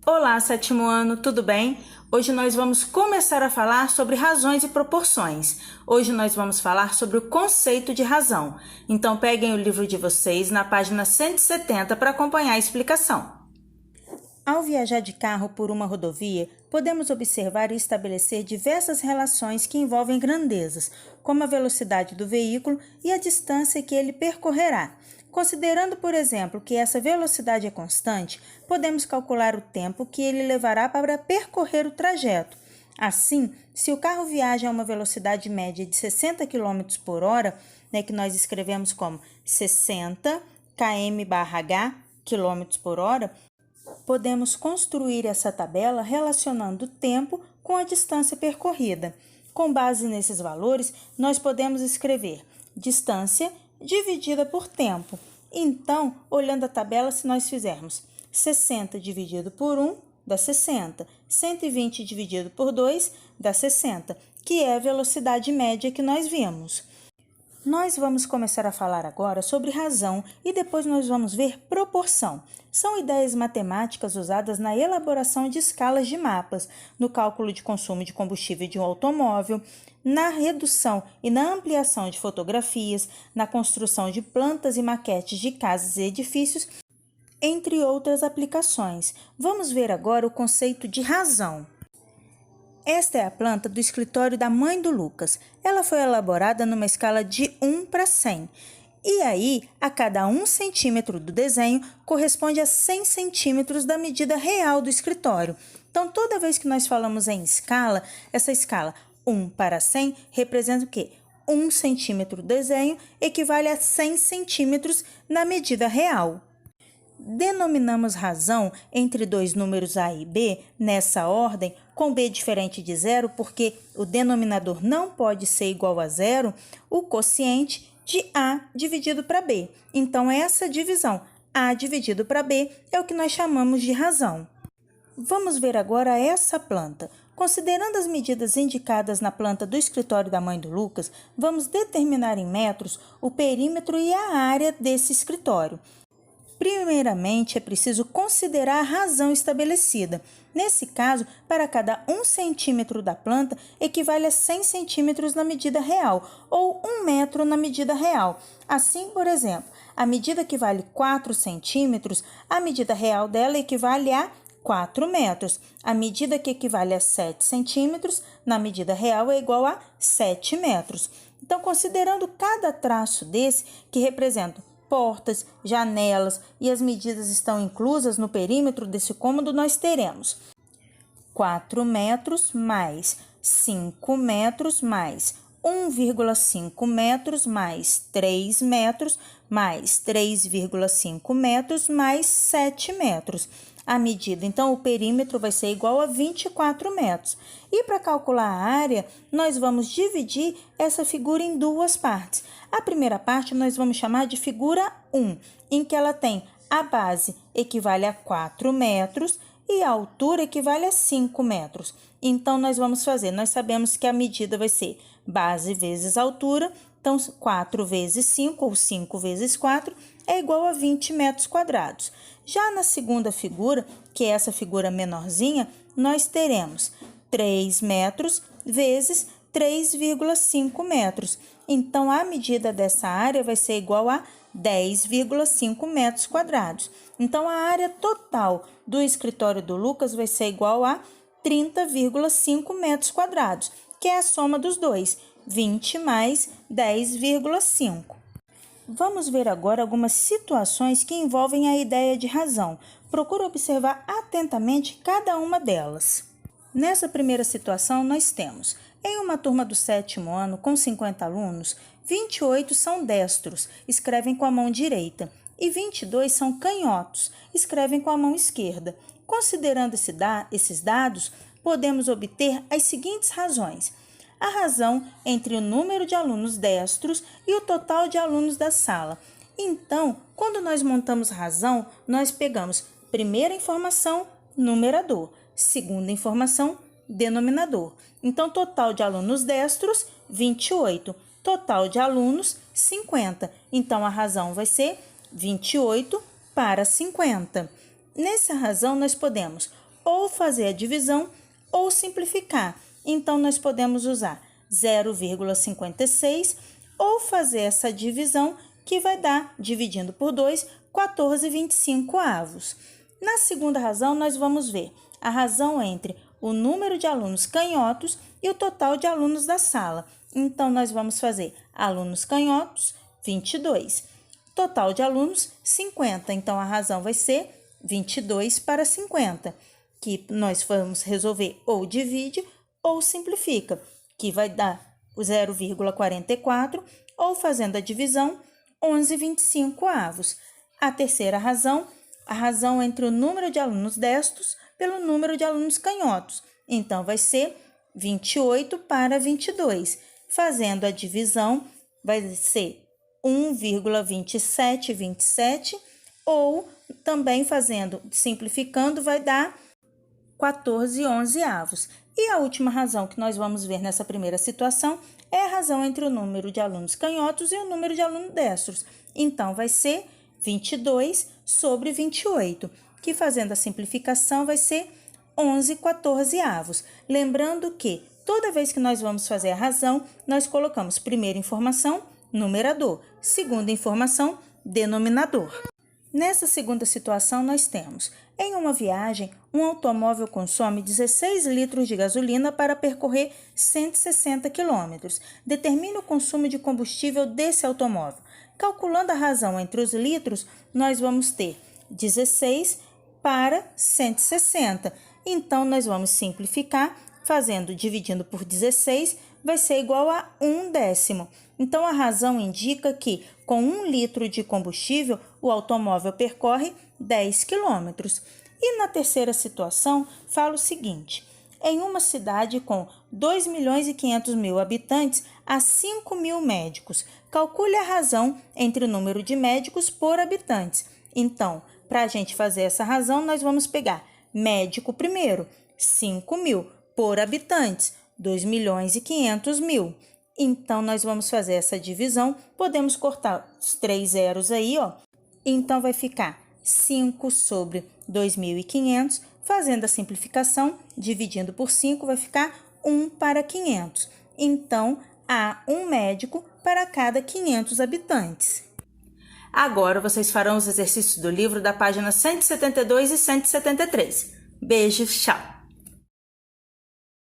Olá, sétimo ano, tudo bem? Hoje nós vamos começar a falar sobre razões e proporções. Hoje nós vamos falar sobre o conceito de razão. Então peguem o livro de vocês na página 170 para acompanhar a explicação. Ao viajar de carro por uma rodovia, podemos observar e estabelecer diversas relações que envolvem grandezas, como a velocidade do veículo e a distância que ele percorrerá. Considerando, por exemplo, que essa velocidade é constante, podemos calcular o tempo que ele levará para percorrer o trajeto. Assim, se o carro viaja a uma velocidade média de 60 km por hora, que nós escrevemos como 60 km/h, km por hora, podemos construir essa tabela relacionando o tempo com a distância percorrida. Com base nesses valores, nós podemos escrever distância dividida por tempo. Então, olhando a tabela, se nós fizermos 60 dividido por 1, dá 60. 120 dividido por 2, dá 60, que é a velocidade média que nós vimos. Nós vamos começar a falar agora sobre razão e depois nós vamos ver proporção. São ideias matemáticas usadas na elaboração de escalas de mapas, no cálculo de consumo de combustível de um automóvel, na redução e na ampliação de fotografias, na construção de plantas e maquetes de casas e edifícios, entre outras aplicações. Vamos ver agora o conceito de razão. Esta é a planta do escritório da mãe do Lucas. Ela foi elaborada numa escala de 1:100. E aí, a cada 1 centímetro do desenho corresponde a 100 centímetros da medida real do escritório. Então, toda vez que nós falamos em escala, essa escala 1:100 representa o quê? 1 centímetro do desenho equivale a 100 centímetros na medida real. Denominamos razão entre dois números A e B nessa ordem, com B diferente de zero, porque o denominador não pode ser igual a zero, o quociente de A dividido para B. Então, essa divisão, A dividido para B, é o que nós chamamos de razão. Vamos ver agora essa planta. Considerando as medidas indicadas na planta do escritório da mãe do Lucas, vamos determinar em metros o perímetro e a área desse escritório. Primeiramente, é preciso considerar a razão estabelecida. Nesse caso, para cada 1 centímetro da planta, equivale a 100 centímetros na medida real, ou 1 metro na medida real. Assim, por exemplo, a medida que vale 4 centímetros, a medida real dela equivale a 4 metros. A medida que equivale a 7 centímetros, na medida real, é igual a 7 metros. Então, considerando cada traço desse, que representa portas, janelas e as medidas estão inclusas no perímetro desse cômodo, nós teremos 4 metros mais 5 metros mais 1,5 metros mais 3 metros mais 3,5 metros mais 7 metros. A medida, então, o perímetro vai ser igual a 24 metros. E para calcular a área, nós vamos dividir essa figura em duas partes. A primeira parte nós vamos chamar de figura 1, em que ela tem a base equivale a 4 metros e a altura equivale a 5 metros. Então, nós sabemos que a medida vai ser base vezes altura, então 4 vezes 5, ou 5 vezes 4, é igual a 20 metros quadrados. Já na segunda figura, que é essa figura menorzinha, nós teremos 3 metros vezes 3,5 metros. Então, a medida dessa área vai ser igual a 10,5 metros quadrados. Então, a área total do escritório do Lucas vai ser igual a 30,5 metros quadrados, que é a soma dos dois, 20 mais 10,5. Vamos ver agora algumas situações que envolvem a ideia de razão. Procure observar atentamente cada uma delas. Nessa primeira situação, nós temos, em uma turma do sétimo ano com 50 alunos, 28 são destros, escrevem com a mão direita, e 22 são canhotos, escrevem com a mão esquerda. Considerando esses dados, podemos obter as seguintes razões. A razão entre o número de alunos destros e o total de alunos da sala. Então, quando nós montamos razão, nós pegamos primeira informação, numerador, segunda informação, denominador. Então, total de alunos destros, 28. Total de alunos, 50. Então, a razão vai ser 28 para 50. Nessa razão, nós podemos ou fazer a divisão ou simplificar. Então, nós podemos usar 0,56 ou fazer essa divisão que vai dar, dividindo por 2, 14,25. Na segunda razão, nós vamos ver a razão entre o número de alunos canhotos e o total de alunos da sala. Então, nós vamos fazer alunos canhotos, 22. Total de alunos, 50. Então, a razão vai ser 22 para 50, que nós vamos resolver ou divide ou simplifica, que vai dar o 0,44 ou fazendo a divisão, 11,25. A terceira razão, a razão entre o número de alunos destros pelo número de alunos canhotos. Então, vai ser 28 para 22. Fazendo a divisão, vai ser 1,2727 ou também simplificando, vai dar 14,11. E a última razão que nós vamos ver nessa primeira situação é a razão entre o número de alunos canhotos e o número de alunos destros. Então, vai ser 22 sobre 28, que fazendo a simplificação vai ser 11,14. Lembrando que toda vez que nós vamos fazer a razão, nós colocamos primeira informação, numerador, segunda informação, denominador. Nessa segunda situação, nós temos, em uma viagem, um automóvel consome 16 litros de gasolina para percorrer 160 quilômetros. Determine o consumo de combustível desse automóvel. Calculando a razão entre os litros, nós vamos ter 16 para 160. Então, nós vamos simplificar, dividindo por 16, vai ser igual a 1/10. Então, a razão indica que, com 1 litro de combustível, o automóvel percorre 10 quilômetros. E na terceira situação, fala o seguinte: em uma cidade com 2.500.000 habitantes, há 5.000 médicos. Calcule a razão entre o número de médicos por habitantes. Então, para a gente fazer essa razão, nós vamos pegar médico primeiro, 5.000 por habitantes, 2.500.000. Então, nós vamos fazer essa divisão, podemos cortar os 3 zeros aí, ó. Então, vai ficar 5 sobre 2.500, fazendo a simplificação, dividindo por 5, vai ficar 1 para 500. Então, há um médico para cada 500 habitantes. Agora, vocês farão os exercícios do livro da página 172 e 173. Beijos, tchau!